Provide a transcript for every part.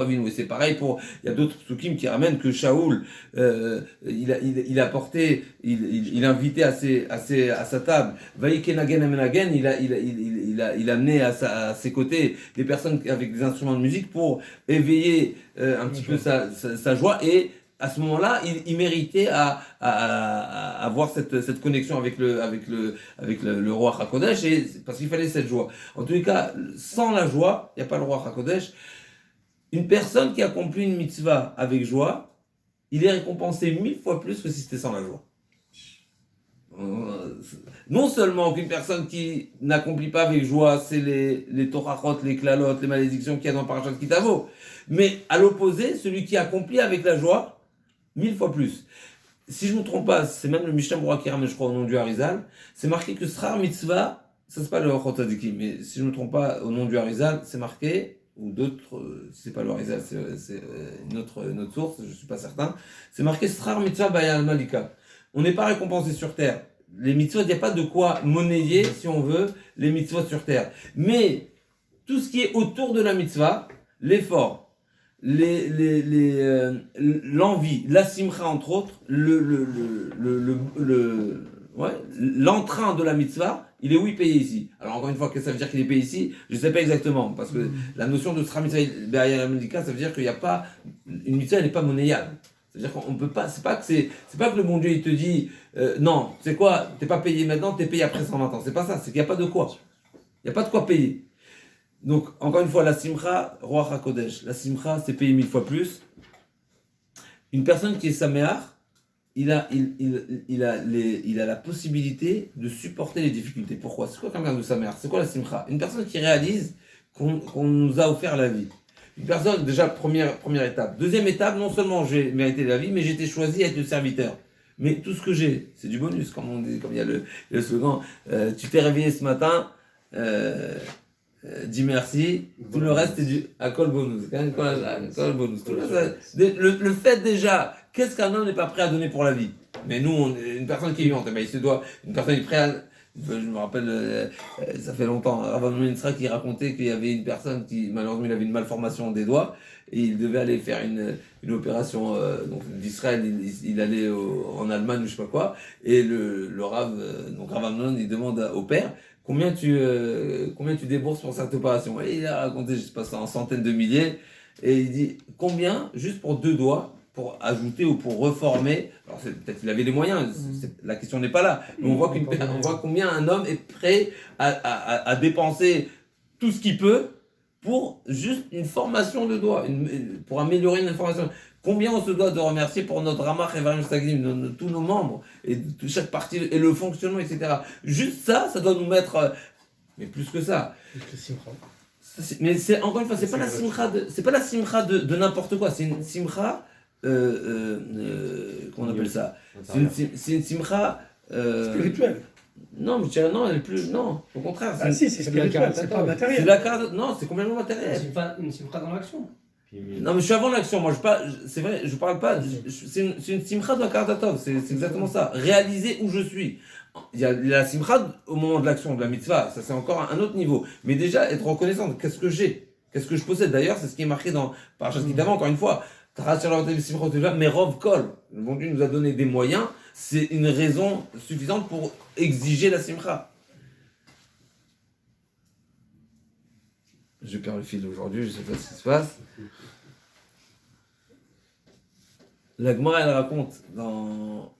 Et c'est pareil il y a d'autres psukim qui ramènent que Shaoul, il a porté, il a invité à sa table, Vaïkenagen Amenagen, il a amené à ses côtés des personnes avec des instruments de musique pour éveiller un petit peu sa joie, et à ce moment-là, il méritait à avoir cette connexion avec le roi HaKodesh, et parce qu'il fallait cette joie. En tous les cas, sans la joie, il n'y a pas le roi HaKodesh. Une personne qui accomplit une mitzvah avec joie, il est récompensé 1000 fois plus que si c'était sans la joie. Non seulement qu'une personne qui n'accomplit pas avec joie, c'est les torachot, les klalot, les malédictions qu'il y a dans Parashat Kitavo, mais à l'opposé, celui qui accomplit avec la joie, 1000 fois plus. Si je ne me trompe pas, c'est même le Mishnah Berurah qui ramène, je crois, au nom du Harizal, c'est marqué que Srar Mitzvah, ça c'est pas le Ochot Tzadikim, mais si je ne me trompe pas, au nom du Harizal, c'est marqué, ou d'autres, si c'est pas le Harizal, c'est une autre source, je ne suis pas certain, c'est marqué Srar Mitzvah Bayal Malika. On n'est pas récompensé sur terre. Les mitzvot, il n'y a pas de quoi monnayer, si on veut, les mitzvot sur terre. Mais tout ce qui est autour de la mitzvah, l'effort, l'envie, la simcha entre autres, l'entrain de la mitzvah, il est où il payé ici. Alors encore une fois, qu'est-ce que ça veut dire qu'il est payé ici? Je ne sais pas exactement, parce que la notion de Sra Mitzvah Bayal Malika, ça veut dire qu'il n'y a pas, une mitzvah, elle n'est pas monnayable. C'est-à-dire qu'on peut pas, c'est pas que le bon Dieu il te dit non, c'est quoi, t'es pas payé maintenant, t'es payé après 120 ans. C'est pas ça, c'est qu'il n'y a pas de quoi. Il n'y a pas de quoi payer. Donc, encore une fois, la simcha, roi HaKodesh, la simcha, c'est payé 1000 fois plus. Une personne qui est saméach, il a la possibilité de supporter les difficultés. Pourquoi? C'est quoi quelqu'un de saméach? C'est quoi la simcha? Une personne qui réalise qu'on nous a offert la vie. Une personne, déjà, première étape. Deuxième étape, non seulement j'ai mérité la vie, mais j'ai été choisi à être le serviteur. Mais tout ce que j'ai, c'est du bonus, comme on dit, comme il y a le slogan. Tu t'es réveillé ce matin, dis merci. Tout le reste, c'est du akol bonus. Akol bonus. Le fait déjà, qu'est-ce qu'un homme n'est pas prêt à donner pour la vie? Mais nous, une personne qui est vivante, il se doit, une personne est prête à. Je me rappelle, ça fait longtemps, Rav Amnon Yitzhak qui racontait qu'il y avait une personne qui, malheureusement, il avait une malformation des doigts et il devait aller faire une opération donc d'Israël. Il allait en Allemagne ou je sais pas quoi, et le Rav, donc Rav Amnon, il demande au père combien tu débourses pour cette opération. Et il a raconté, je sais pas, en centaines de milliers, et il dit combien juste pour 2 doigts, pour ajouter ou pour reformer. Alors peut-être qu'il avait les moyens, la question n'est pas là. Mais on voit combien un homme est prêt à dépenser tout ce qu'il peut pour juste une formation de doigts, pour améliorer une formation. Combien on se doit de remercier pour notre Ramach et Varim Stagnim, tous nos membres, et chaque partie, et le fonctionnement, etc. Juste ça doit nous mettre... mais plus que ça. Mais c'est, encore une fois, c'est pas la simcha de n'importe quoi, c'est une simcha... comment on appelle ça? C'est une simcha spirituelle. Non, mais je dirais non, elle est plus. Non, au contraire. C'est spirituel, c'est pas matériel. C'est la carte. Non, c'est complètement matériel. Une simcha dans l'action. Non, mais je suis avant l'action. Moi, c'est vrai, je parle pas. C'est une simcha de la carte Tov. C'est exactement ça. Réaliser où je suis. Il y a la simcha au moment de l'action, de la mitzvah. Ça, c'est encore un autre niveau. Mais déjà, être reconnaissant de qu'est-ce que j'ai, qu'est-ce que je possède. D'ailleurs, c'est ce qui est marqué dans Parashat Kitavo, encore une fois. Mais Rov Kol, le bon Dieu nous a donné des moyens, c'est une raison suffisante pour exiger la simcha. Je perds le fil aujourd'hui, je ne sais pas ce qui se passe. La Gemara, elle raconte dans...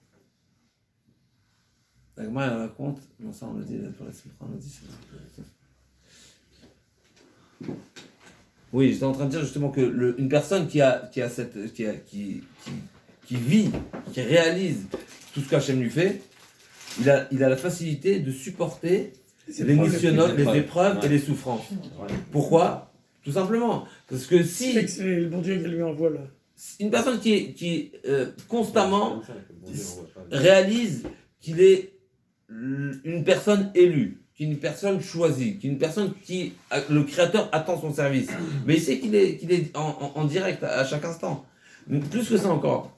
Non, ça on le dit pour la simcha, on le dit. Oui, j'étais en train de dire justement que une personne qui vit, qui réalise tout ce qu'Hachem lui fait, il a la facilité de supporter les missionnotes, les épreuves et les souffrances. Pourquoi? Tout simplement. Parce que si... C'est le bon Dieu qui lui envoie là. Une personne qui constamment réalise qu'il est une personne élue, une personne choisie, une personne qui le créateur attend son service, mais il sait qu'il est en direct à chaque instant. Plus que ça encore,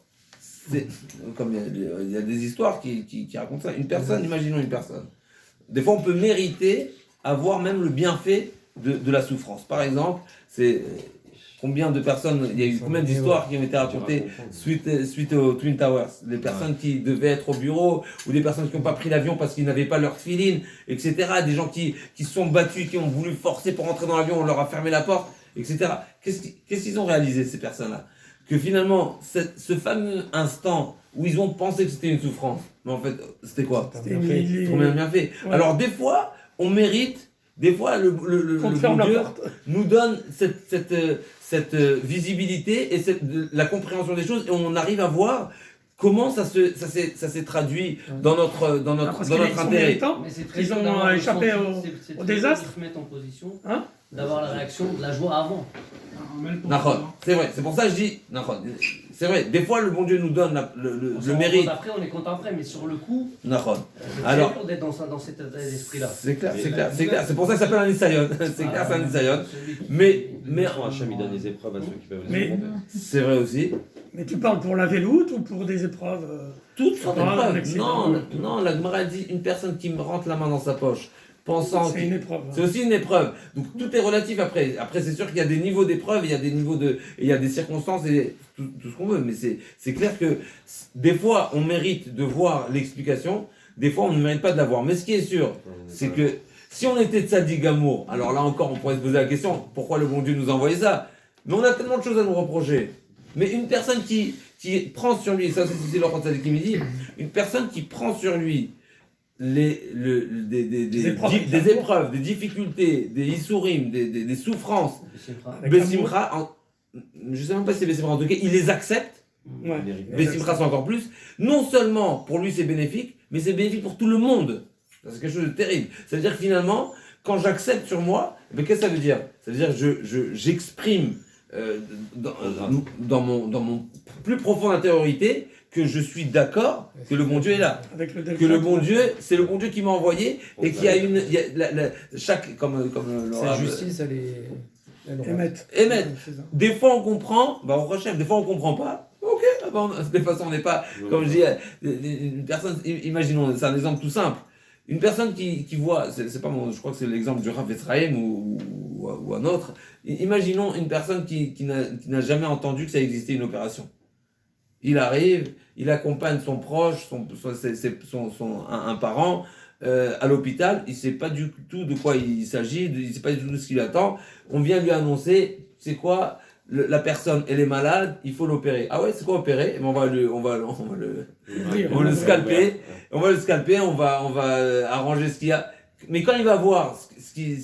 comme il y a des histoires qui racontent ça. Une personne, imaginons une personne. Des fois, on peut mériter avoir même le bienfait de la souffrance. Par exemple, c'est combien de personnes, il y a eu combien d'histoires qui ont été racontées suite aux Twin Towers. Les personnes qui devaient être au bureau, ou des personnes qui n'ont pas pris l'avion parce qu'ils n'avaient pas leur filine, etc. Des gens qui se sont battus, qui ont voulu forcer pour rentrer dans l'avion, on leur a fermé la porte, etc. Qu'est-ce qu'ils ont réalisé, ces personnes-là? Que finalement, ce fameux instant où ils ont pensé que c'était une souffrance, mais en fait, c'était quoi? C'était bien fait. Ouais. Alors des fois, on mérite, des fois, le bon Dieu nous donne cette visibilité et la compréhension des choses, et on arrive à voir comment ça s'est traduit dans notre intérêt. Mais c'est très ils ont échappé au désastre. Ils se mettent en position d'avoir la réaction de la joie avant. C'est vrai, c'est pour ça que je dis, c'est vrai, des fois le bon Dieu nous donne le mérite. Après, on est content après, mais sur le coup, alors, c'est d'être dans cet état d'esprit-là. C'est clair, c'est pour ça que ça s'appelle un Isaïon. C'est clair, c'est un Isaïon. Mais Hachem, il donne des épreuves à ceux qui peuvent les affronter. C'est vrai aussi. Mais tu parles pour la véloute ou pour des épreuves Toutes sortes d'épreuves. Non, la Gemara dit une personne qui me rentre la main dans sa poche, pensant c'est une épreuve. C'est aussi une épreuve. Donc tout est relatif après. Après, c'est sûr qu'il y a des niveaux d'épreuve, il y a des niveaux il y a des circonstances et tout ce qu'on veut. Mais c'est clair que des fois, on mérite de voir l'explication, des fois, on ne mérite pas de la voir. Mais ce qui est sûr, c'est que si on était tzaddik amour, alors là encore, on pourrait se poser la question, pourquoi le bon Dieu nous a envoyé ça? Mais on a tellement de choses à nous reprocher. Mais une personne qui prend sur lui, ça c'est le Tzaddik qui me dit, une personne qui prend sur lui des épreuves, des difficultés, des issourim, des souffrances, Bessimcha, je ne sais même pas si c'est Bessimcha, en tout cas, il les accepte. Bessimcha c'est encore plus. Non seulement pour lui c'est bénéfique, mais c'est bénéfique pour tout le monde. C'est quelque chose de terrible. Ça veut dire que finalement, quand j'accepte sur moi, mais qu'est-ce que ça veut dire? Ça veut dire que j'exprime dans mon plus profonde intériorité que je suis d'accord que le bon Dieu est là, que le bon Dieu, c'est le bon Dieu qui m'a envoyé et qui a chaque comme sa justice elle est émettre. Des fois on comprend, on recherche, des fois on comprend pas. Ok, de toute façon on n'est pas, comme je dis, une personne, imaginons, c'est un exemple tout simple. Une personne qui voit, c'est pas je crois que c'est l'exemple du Rav Ephraim ou un autre. Imaginons une personne qui n'a jamais entendu que ça existait une opération. Il arrive, il accompagne son proche, un parent à l'hôpital, il ne sait pas du tout de quoi il s'agit, il ne sait pas du tout de ce qu'il attend. On vient lui annoncer, c'est quoi, la personne, elle est malade, il faut l'opérer. Ah ouais, c'est quoi opérer? On va le scalper, on va arranger ce qu'il y a. Mais quand il va voir ce qui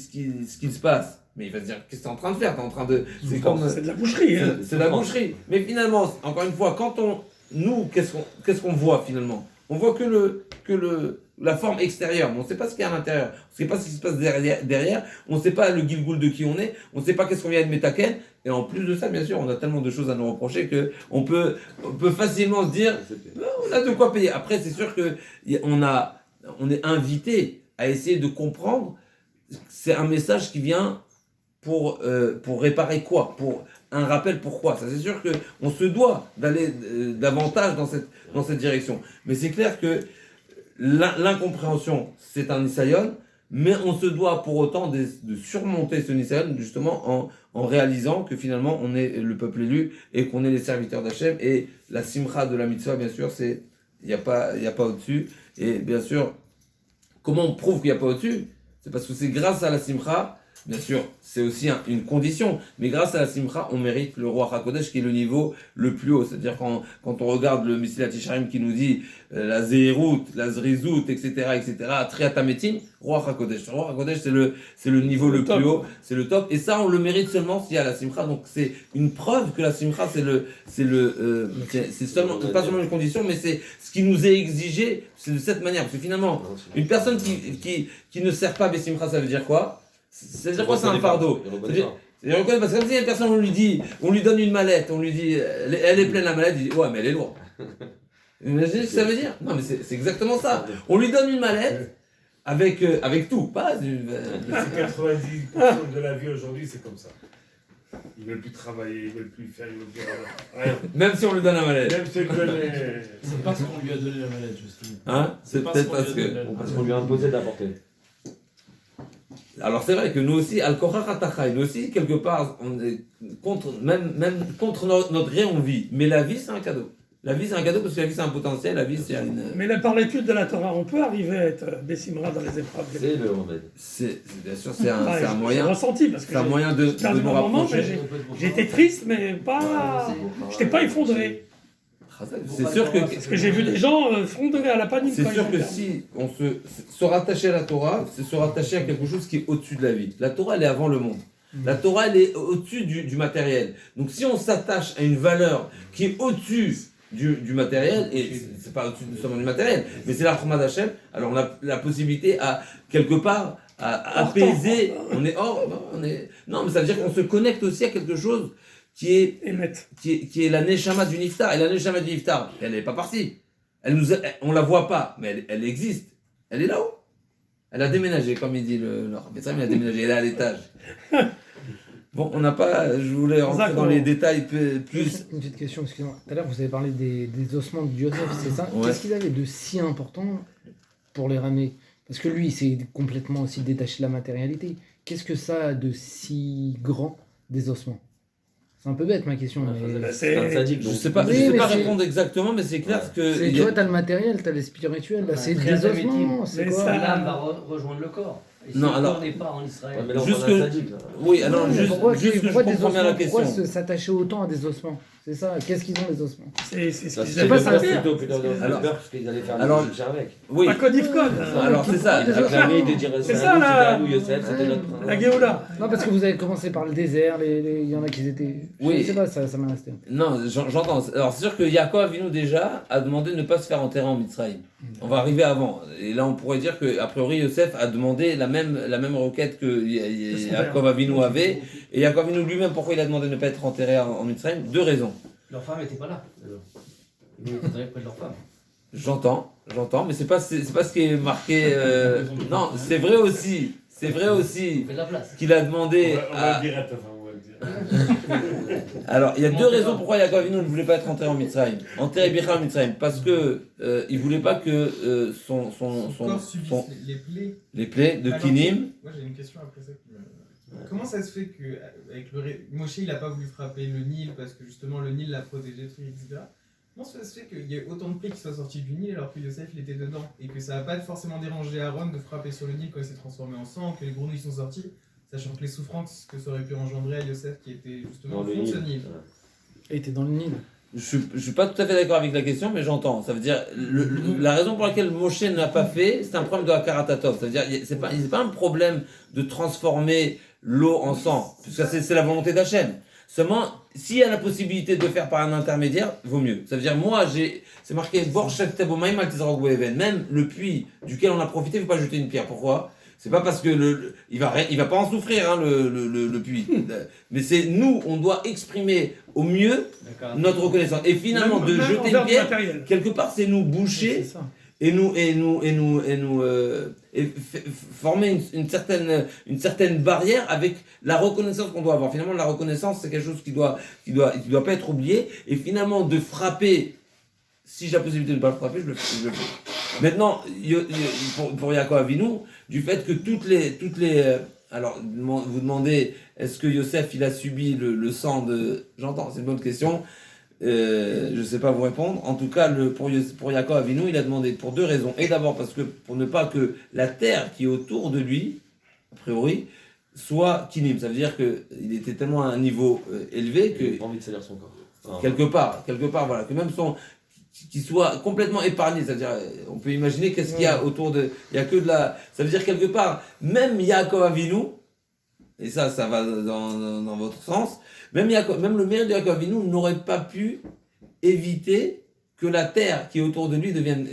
se passe, mais il va se dire, qu'est-ce que tu es en train de faire? C'est de la boucherie. C'est de la boucherie. Mais finalement, encore une fois, qu'est-ce qu'on voit finalement? On voit que la forme extérieure, mais on ne sait pas ce qu'il y a à l'intérieur. On ne sait pas ce qui se passe derrière. On ne sait pas le gilgoul de qui on est. On ne sait pas qu'est-ce qu'on vient de metaken. Et en plus de ça, bien sûr, on a tellement de choses à nous reprocher qu'on peut facilement se dire, on a de quoi payer. Après, c'est sûr on est invité à essayer de comprendre. C'est un message qui vient pour réparer quoi? Pour un rappel pourquoi? Ça c'est sûr qu'on se doit d'aller davantage dans cette direction. Mais c'est clair que l'incompréhension, c'est un Nisayon, mais on se doit pour autant de surmonter ce Nisayon justement en réalisant que finalement on est le peuple élu et qu'on est les serviteurs d'Hachem. Et la simcha de la mitzvah, bien sûr, il n'y a pas au-dessus. Et bien sûr, comment on prouve qu'il n'y a pas au-dessus? C'est parce que c'est grâce à la simcha. Bien sûr, c'est aussi une condition, mais grâce à la simcha, on mérite le roi HaKodesh qui est le niveau le plus haut. C'est-à-dire quand on regarde le Mesilat Yesharim qui nous dit la Zeirut, la Zrizut, etc., Triatametim, roi HaKodesh. Le roi HaKodesh, c'est le niveau le plus haut, c'est le top. Et ça, on le mérite seulement s'il y a la simcha. Donc c'est une preuve que la simcha, c'est seulement, pas seulement une condition, mais c'est ce qui nous est exigé, c'est de cette manière. Parce que finalement, une personne qui ne sert pas Bessimcha, ça veut dire quoi? C'est-à-dire quoi? C'est un fardeau. C'est-à-dire parce que comme si une personne, on lui donne une mallette, on lui dit, elle est pleine la mallette, il dit, ouais, mais elle est lourde. Imaginez ce que ça veut dire? Non, mais c'est exactement ça. On lui donne une mallette avec tout, pas du. 90% de la vie aujourd'hui, c'est comme ça. Ils veulent plus travailler, ils veulent plus faire, ils veulent plus rien. Même si on lui donne la mallette. Même si on lui donne C'est parce qu'on lui a donné la mallette, justement. Hein? C'est peut-être parce qu'on lui a imposé d'apporter. Alors c'est vrai que nous aussi, Al-Korach Atachai, nous aussi, quelque part, on est contre, même contre notre gré, on vit. Mais la vie, c'est un cadeau. La vie, c'est un cadeau parce que la vie, c'est un potentiel. La vie, c'est une. Mais là, par l'étude de la Torah, on peut arriver à être Bessimra dans les épreuves. C'est le remède. Bien sûr, c'est un moyen. J'ai ressenti parce que C'est un moyen de perdu me mon moment, mais rapprocher. j'étais triste, mais pas. J'étais pas effondré. C'est sûr que. Parce que j'ai vu des gens fondrer à la panique. C'est quand sûr ils ont que perdu. si on se rattacher à la Torah, c'est se rattacher à quelque chose qui est au-dessus de la vie. La Torah, elle est avant le monde. La Torah, elle est au-dessus du matériel. Donc si on s'attache à une valeur qui est au-dessus du matériel, et c'est pas au-dessus seulement du matériel, mais c'est la Chorma d'Hachem, alors on a la possibilité à, quelque part, à apaiser. On est hors, non, mais ça veut dire qu'on se connecte aussi à quelque chose qui est la Neshama du Niftar. Et la Neshama du Niftar, elle n'est pas partie. On la voit pas, mais elle existe. Elle est là-haut. Elle a déménagé, comme il dit le Rabbi Tzaddik, elle a déménagé, elle est à l'étage. Bon, on n'a pas, je voulais rentrer dans les détails plus. Une petite question, excusez-moi. Tout à l'heure, vous avez parlé des ossements de Yosef, c'est ça? Ouais. Qu'est-ce qu'il avait de si important pour les ramer? Parce que lui, il s'est complètement aussi détaché de la matérialité. Qu'est-ce que ça a de si grand des ossements? C'est un peu bête ma question. Mais... C'est un sadique. Je Donc. sais pas, Oui, je sais mais pas c'est- répondre exactement, mais c'est clair que. Tu vois, t'as le matériel, t'as les spirituels, là, c'est très des ossements, c'est Mais quoi? ça- L'âme va rejoindre le corps. Et si Non, le alors- corps n'est pas en Ouais, Israël. mais là, on Juste parle d'un que- sadique, là. Oui, alors Mais juste pourquoi que je des comprends bien la ossements? question. Pourquoi s'attacher autant à des ossements? C'est ça, qu'est-ce qu'ils ont les ossements? C'est ce Ça, qu'ils c'est pas avaient ça, fait c'est- faire. plutôt de Alors- peur parce qu'ils allaient faire alors- des Égyptiens avec. Oui, Pas Codifcon. alors c'est ça. Des Avec la ossements. vie de dire C'est ça, là. c'était à nous, Yosef, c'était notre. La Géoula. Non, parce que vous avez commencé par le désert, il y en a qui étaient... Oui. Je sais pas, ça m'a resté. Non, j'entends. Alors c'est sûr que Yaakov Avinu déjà a demandé de ne pas se faire enterrer en Mitzrayim. On va arriver avant. Et là on pourrait dire que a priori Yosef a demandé la même requête que Yaakov Avinu avait. Et Yaakov Avinu lui-même, pourquoi il a demandé de ne pas être enterré en Mitzrayim? Deux raisons. Leur femme n'était pas là. Ils étaient enterrés près de leur femme. J'entends, mais c'est pas ce qui est marqué. Non, c'est vrai aussi Il fait de la place. qu'il a demandé. On va à- le dire à ta femme, on va le dire. Alors, il y a deux raisons pourquoi Yaakov Avinu ne voulait pas être enterré en Mitzrayim. Enterré Bichar en Mitzrayim. Parce que il voulait pas que Son corps subisse les plaies. les plaies de Alors, Kinim. Moi j'ai une question après ça. Comment ça se fait que avec Moshe il a pas voulu frapper le Nil parce que justement le Nil l'a protégé, truc, etc. Comment ça se fait qu'il y ait autant de plaies qui soient sorties du Nil alors que Yosef il était dedans et que ça n'a pas forcément dérangé Aaron de frapper sur le Nil quand il s'est transformé en sang, que les grenouilles sont sorties, sachant que les souffrances que ça aurait pu engendrer à Yosef qui était justement Dans au le fond de ce Nil. Nil. Et t'es dans le Nil. Je suis pas tout à fait d'accord avec la question, mais j'entends. Ça veut dire la raison pour laquelle Moshe n'a pas fait, c'est un problème de Hakaratatov. Ça veut dire c'est pas un problème de transformer l'eau en sang, puisque c'est la volonté d'Hachem. Seulement, s'il y a la possibilité de le faire par un intermédiaire, vaut mieux. Ça veut dire, moi, c'est marqué Borchek Tebomaim Al Tizrok Boeven. Même le puits duquel on a profité, il ne faut pas jeter une pierre. Pourquoi? C'est pas parce que il va pas en souffrir, hein, le puits. Mais c'est nous, on doit exprimer au mieux notre reconnaissance. Et finalement, de jeter une pierre, quelque part, c'est nous boucher. C'est ça. Et former une certaine barrière avec la reconnaissance qu'on doit avoir. Finalement, la reconnaissance, c'est quelque chose qui doit pas être oublié. Et finalement, de frapper, si j'ai la possibilité de ne pas le frapper, je le fais. Maintenant, pour Yaakov Avinu, du fait que toutes les alors, vous demandez, est-ce que Yosef, il a subi le sang de... J'entends, c'est une bonne question. Je ne sais pas vous répondre. En tout cas, pour Yaakov Avinu, il a demandé pour deux raisons. Et d'abord parce que pour ne pas que la terre qui est autour de lui, a priori, soit kinim. Ça veut dire qu'il était tellement à un niveau élevé Il que n'a pas envie de salir son corps. quelque part, voilà, que même qu'il soit complètement épargné. C'est-à-dire, on peut imaginer qu'est-ce qu'il y a autour de... Il n'y a que de la... Ça veut dire quelque part, même Yaakov Avinu, et ça va dans votre sens, même le mérite de Yaakov Avinu n'aurait pas pu éviter que la terre qui est autour de lui devienne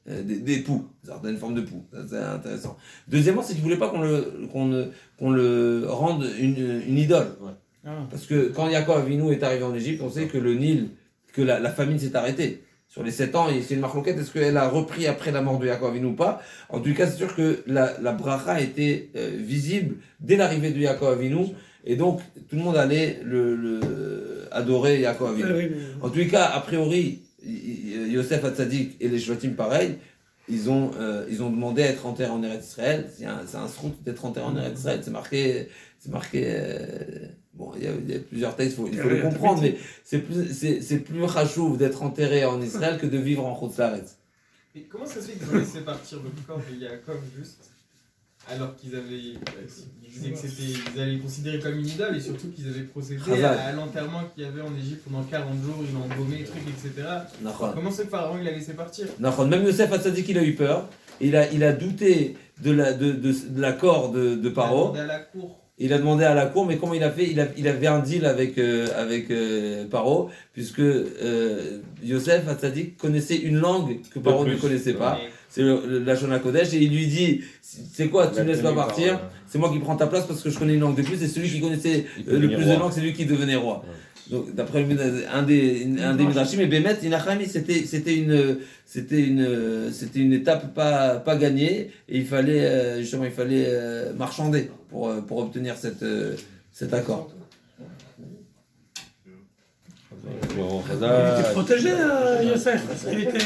des poux, une forme de poux. Ça, c'est intéressant. Deuxièmement, c'est qu'il ne voulait pas qu'on le rende une idole. Ouais. Parce que quand Yaakov Avinu est arrivé en Égypte, on sait que le Nil, que la famine s'est arrêtée. Sur les 7 ans, c'est une marloquette, est-ce qu'elle a repris après la mort de Yaakov Avinu ou pas? En tout cas, c'est sûr que la bracha était visible dès l'arrivée de Yaakov Avinu, et donc tout le monde allait adorer Yaakov Avinu. En tout cas, a priori, Yosef Hatzadik et les Shvatim pareil, ils ont demandé à être enterrés en Eretz Israël. C'est un srout d'être enterré en Eretz Israël. C'est marqué. Bon, il y a plusieurs textes, il faut le comprendre, mais c'est plus chachouv d'être enterré en Israël que de vivre en Chutz La'aretz. Mais comment ça se fait qu'ils ont laissé partir le corps de Yaakov juste alors qu'ils avaient. Ils disaient que ils allaient le considérer comme une idole et surtout qu'ils avaient procédé à l'enterrement qu'il y avait en Égypte pendant 40 jours, ils l'ont embaumé, trucs, etc. Comment c'est que Pharaon il a laissé partir? Même Yosef Hatzadik il a eu peur, il a douté de l'accord de Paro. Il a demandé à la cour, mais comment il a fait? Il avait un deal avec Paro, puisque Yosef Hatzadik connaissait une langue que Paro ne connaissait pas. C'est la Shona Kodesh, et il lui dit, c'est quoi, tu ne me laisses pas partir, c'est moi qui prends ta place parce que je connais une langue de plus, et celui qui connaissait le plus de langues, c'est lui qui devenait roi. Donc, d'après un des Midrashim, et Bémet, c'était une étape pas gagnée, et il fallait marchander pour obtenir cet accord. Il était protégé, Yosef. Il était